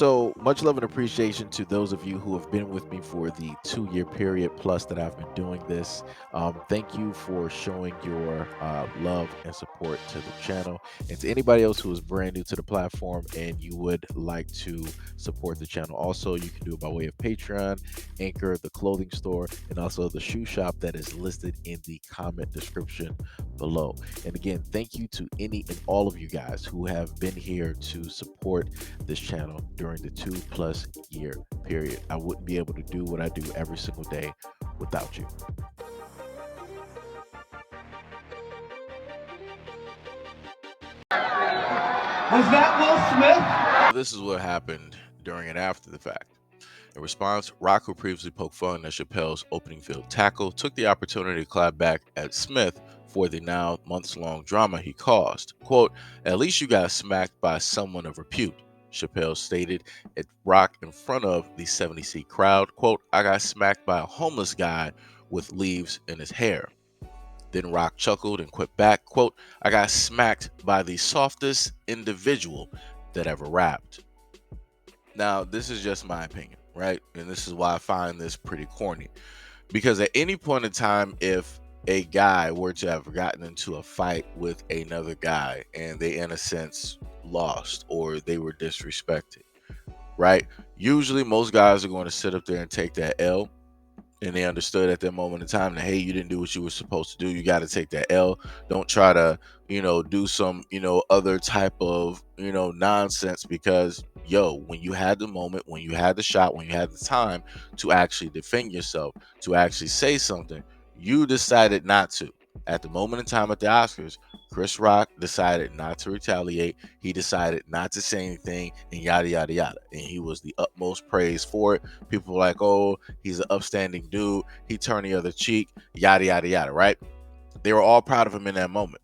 So much love and appreciation to those of you who have been with me for the 2 year period plus that I've been doing this. Thank you for showing your love and support to the channel. And to anybody else who is brand new to the platform and you would like to support the channel, also, you can do it by way of Patreon, Anchor, the clothing store, and also the shoe shop that is listed in the comment description below. And again, thank you to any and all of you guys who have been here to support this channel during the 2+ year period. I wouldn't be able to do what I do every single day without you. Was that Will Smith? This is what happened during and after the fact. In response, Rock, who previously poked fun at Chappelle's opening field tackle, took the opportunity to clap back at Smith for the now months-long drama he caused. Quote, "At least you got smacked by someone of repute," Chappelle stated at Rock in front of the 70-seat crowd. Quote, "I got smacked by a homeless guy with leaves in his hair." Then Rock chuckled and quipped back, quote, "I got smacked by the softest individual that ever rapped." Now, this is just my opinion, right? And this is why I find this pretty corny. Because at any point in time, if a guy were to have gotten into a fight with another guy and they, in a sense, lost or they were disrespected, right? Usually, most guys are going to sit up there and take that L, and they understood at that moment in time that, hey, you didn't do what you were supposed to do. You got to take that L. Don't try to, do some, other type of, nonsense, because, when you had the moment, when you had the shot, when you had the time to actually defend yourself, to actually say something, you decided not to. At the moment in time at the Oscars, Chris Rock decided not to retaliate. He decided not to say anything, and yada, yada, yada. And he was the utmost praise for it. People were like, oh, he's an upstanding dude. He turned the other cheek, yada, yada, yada, right? They were all proud of him in that moment.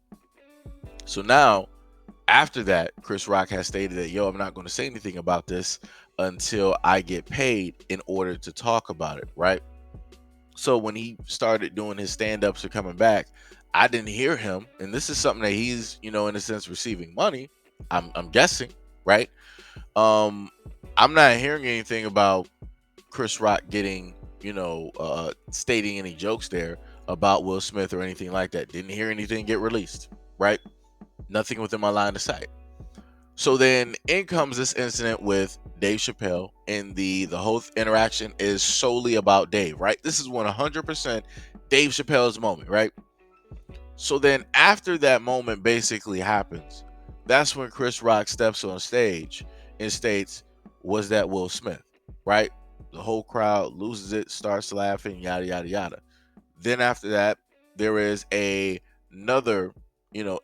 So now, after that, Chris Rock has stated that, I'm not going to say anything about this until I get paid in order to talk about it, right? So when he started doing his stand-ups or coming back, I didn't hear him. And this is something that he's, in a sense, receiving money. I'm guessing, right? I'm not hearing anything about Chris Rock getting, stating any jokes there about Will Smith or anything like that. Didn't hear anything get released, right? Nothing within my line of sight. So then in comes this incident with Dave Chappelle, and the whole interaction is solely about Dave, right? This is 100% Dave Chappelle's moment, right? So then after that moment basically happens, that's when Chris Rock steps on stage and states, "Was that Will Smith?" Right? The whole crowd loses it, starts laughing, yada, yada, yada. Then after that, there is another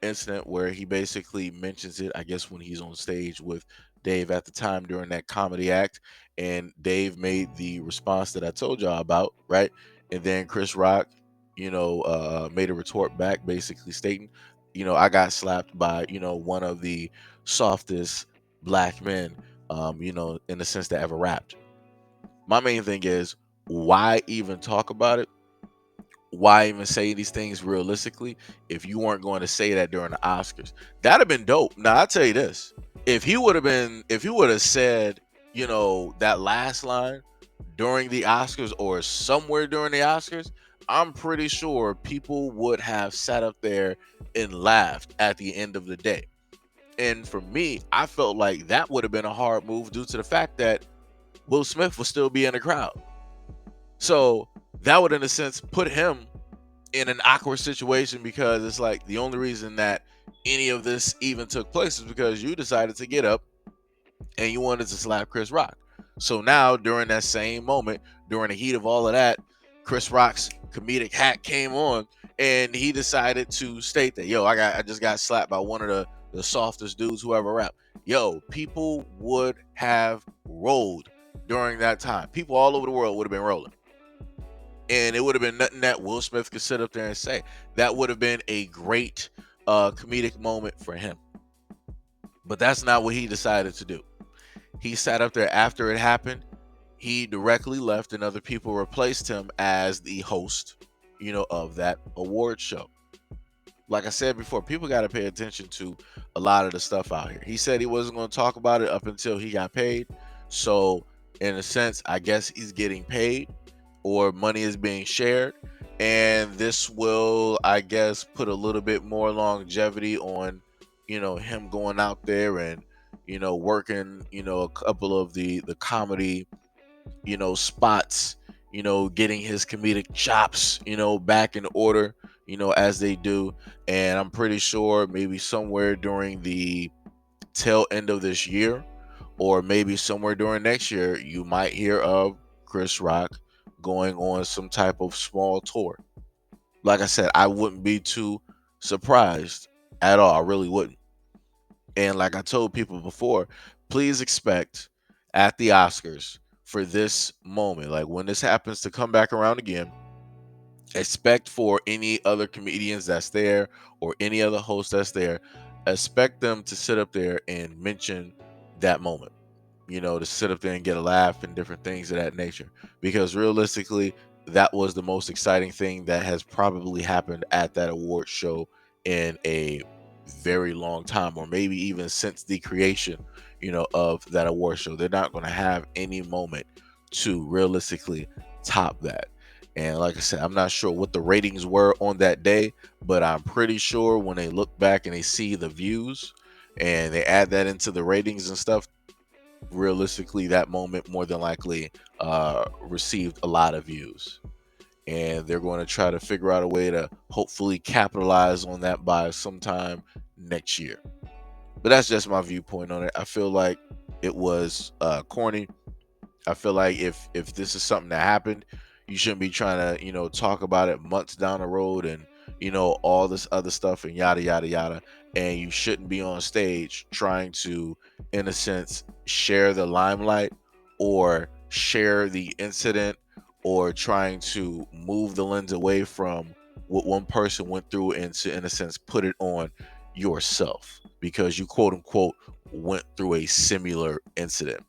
incident where he basically mentions it, I guess, when he's on stage with Dave at the time during that comedy act, and Dave made the response that I told y'all about, right? And then Chris Rock, made a retort back, basically stating, I got slapped by, one of the softest black men, in the sense that ever rapped. My main thing is, why even talk about it? Why even say these things realistically if you weren't going to say that during the Oscars? That'd have been dope. Now I'll tell you this. If he would have said, that last line during the Oscars or somewhere during the Oscars, I'm pretty sure people would have sat up there and laughed at the end of the day. And for me, I felt like that would have been a hard move due to the fact that Will Smith will still be in the crowd. So that would, in a sense, put him in an awkward situation, because it's like the only reason that any of this even took place is because you decided to get up and you wanted to slap Chris Rock. So now, during that same moment, during the heat of all of that, Chris Rock's comedic hat came on, and he decided to state that, I just got slapped by one of the softest dudes who ever rap. People would have rolled during that time. People all over the world would have been rolling. And it would have been nothing that Will Smith could sit up there and say. That would have been a great comedic moment for him. But that's not what he decided to do. He sat up there after it happened. He directly left, and other people replaced him as the host, of that award show. Like I said before, people got to pay attention to a lot of the stuff out here. He said he wasn't going to talk about it up until he got paid. So in a sense, I guess he's getting paid or money is being shared. And this will, I guess, put a little bit more longevity on, him going out there and, working, a couple of the comedy, spots, getting his comedic chops, back in order, as they do. And I'm pretty sure maybe somewhere during the tail end of this year, or maybe somewhere during next year, you might hear of Chris Rock going on some type of small tour. Like I said, I wouldn't be too surprised at all. I really wouldn't. And like I told people before, please expect at the Oscars for this moment, like when this happens to come back around again, expect for any other comedians that's there or any other host that's there, expect them to sit up there and mention that moment, to sit up there and get a laugh and different things of that nature. Because realistically, that was the most exciting thing that has probably happened at that award show in a very long time, or maybe even since the creation, of that award show. They're not going to have any moment to realistically top that. And like I said, I'm not sure what the ratings were on that day, but I'm pretty sure when they look back and they see the views and they add that into the ratings and stuff, realistically that moment more than likely received a lot of views, and they're going to try to figure out a way to hopefully capitalize on that by sometime next year. But that's just my viewpoint on it. I feel like it was corny. I feel like if this is something that happened, you shouldn't be trying to, talk about it months down the road and, all this other stuff and yada yada yada. And you shouldn't be on stage trying to, in a sense, share the limelight or share the incident or trying to move the lens away from what one person went through and to, in a sense, put it on yourself because you quote unquote went through a similar incident.